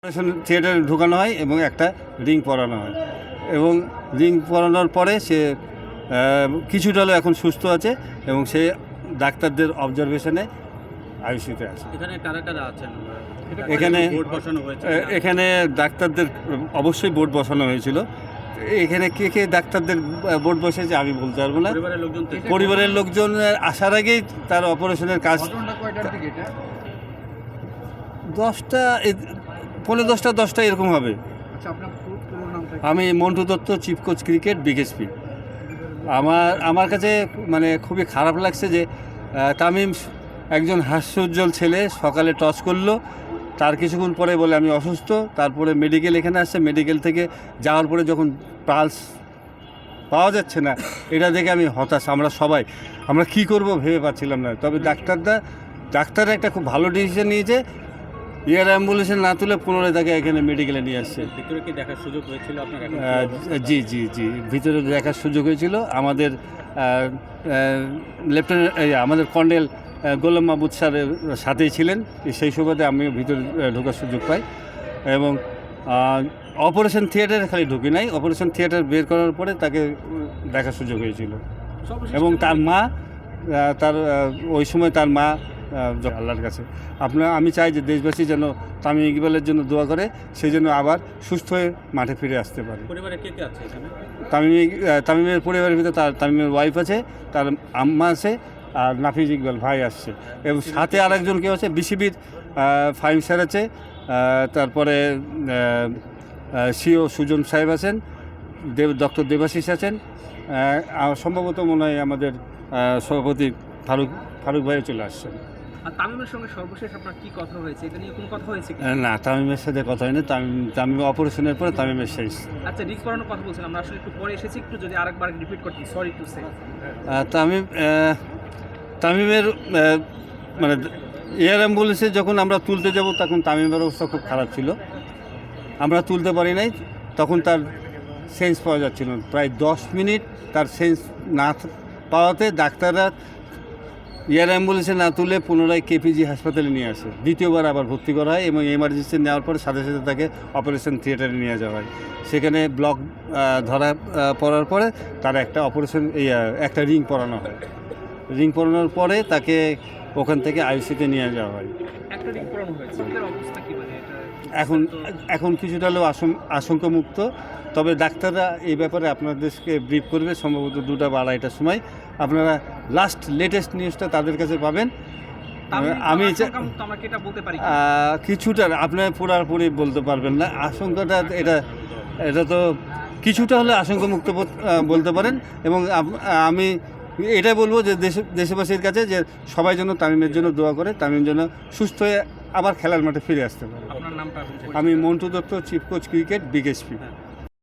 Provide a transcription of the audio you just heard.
Operation থিয়েটারে ঢোকানো হয় এবং একটা রিং পরানো হয় এবং রিং পরানোর পরে সে কিছুটা হলেও এখন সুস্থ আছে এবং সে ডাক্তারদের অবজারভেশনে আইসিইউতে আছে। এখানে কারা কারা আছেন? এখানে বোর্ড বসানো হয়েছে? এখানে ডাক্তারদের অবশ্যই বোর্ড বসানো হয়েছিল। এখানে কে কে ডাক্তারদের বোর্ড বসেছে আমি বলতে পারবো না। পরিবারের লোকজন তো পরিবারের লোকজন আসার আগেই তার অপারেশনের কাজ 10টা 10:45 এরকম হবে। আমি Montu Dutta, chief coach cricket, BKSP. আমার কাছে মানে খুবই খারাপ লাগছে যে তামিম একজন হাস্যোজ্জ্বল ছেলে সকালে টস করলো, তার কিছুক্ষণ পরে বলে আমি অসুস্থ, তারপরে মেডিকেল এখানে আসছে, মেডিকেল থেকে যাওয়ার পরে যখন পালস পাওয়া যাচ্ছে না, এটা দেখে আমি হতাশ। আমরা কি করব ভেবে পাচ্ছিলাম না। তবে ডাক্তাররা একটা খুব ভালো ডিসিশন নিয়েছে, এয়ার অ্যাম্বুলেন্সে না তুলে পুনরায় তাকে এখানে মেডিকেলে নিয়ে আসছে। ভিতরে কি দেখার সুযোগ হয়েছিল আপনার? জি জি জি, ভিতরে দেখার সুযোগ হয়েছিল। আমাদের লেফটেন্যান্ট আমাদের কর্নেল গোলাম মাহবুব স্যারের সাথেই ছিলেন, সেই সুবাদে আমি ভিতরে ঢোকার সুযোগ পাই এবং অপারেশন থিয়েটারে খালি ঢুকি নাই, অপারেশন থিয়েটার বের করার পরে তাকে দেখার সুযোগ হয়েছিল এবং তার মা ওই সময় তার মা আল্লাহর কাছে আমি চাই যে দেশবাসী যেন তামিম ইকবালের জন্য দোয়া করে, সেই জন্য আবার সুস্থ হয়ে মাঠে ফিরে আসতে পারে। পরিবারে কে কে আছে এখানে? তামিমের পরিবারের ভিতরে তামিমের ওয়াইফ আছে, তার আম্মা আছে, আর নাফিজ ইকবাল ভাই আসছে এবং সাথে আরেকজন কেউ আছে, বিসিবির ফাইম স্যার আছে, তারপরে সিও সুজন সাহেব আছেন, ডক্টর দেবাশিস আছেন, সম্ভবত মনে হয় আমাদের সভাপতি ফারুক ভাইও চলে আসছেন। আর তামিমের সঙ্গে সর্বশেষ আপনার কি কথা হয়েছে? এটা নিয়ে কোনো কথা হয়েছে কি? না, তামিমের সাথে কথা হয়নি। তামিম অপারেশনের পরে তামিমের শেষ। আচ্ছা, রিস্ক করানোর কথা বলছেন, আমরা আসলে একটু পরে এসেছি, একটু যদি আরেকবার রিপিট করতে, সরি টু সে। তামিমের মানে এয়ার অ্যাম্বুলেন্সে যখন আমরা তুলতে যাব তখন তামিমের অবস্থা খুব খারাপ ছিল, আমরা তুলতে পারি নাই। তখন তার সেন্স পাওয়া যাচ্ছিল না, প্রায় 10 মিনিট তার সেন্স না পাওয়াতে ডাক্তাররা এয়ার অ্যাম্বুলেন্সে না তুলে পুনরায় কেপিজি হাসপাতালে নিয়ে আসে। দ্বিতীয়বার আবার ভর্তি করা হয় এবং এমার্জেন্সি নেওয়ার পরে সাথে সাথে তাকে অপারেশন থিয়েটারে নিয়ে যাওয়া হয়। সেখানে ব্লক ধরা পড়ার পরে তার একটা রিং পরানো হয়। রিং পরানোর পরে তাকে ওখান থেকে আইসিইউতে নিয়ে যাওয়া হয়। একটা রিং পরানো হয়েছে, এটার অবস্থা কি? মানে এখন কিছুটা হলেও আশঙ্কামুক্ত। তবে ডাক্তাররা এই ব্যাপারে আপনাদেরকে ব্রিফ করবে সম্ভবত 2টা বা 2:30টার সময়। আপনারা লেটেস্ট নিউজটা তাদের কাছে পাবেন। আমি কিছুটা আপনারা পুরোপুরি বলতে পারবেন না, আশঙ্কাটা এটা তো কিছুটা হলে আশঙ্কামুক্ত বলতে পারেন। এবং আমি এটাই বলবো যে দেশবাসীর কাছে যে সবাই যেন তামিমের জন্য দোয়া করে, তামিম যেন সুস্থ হয়ে আবার খেলার মাঠে ফিরে আসতে পারে। আপনার নামটা? আমি Montu Dutta, chief coach cricket, BKSP.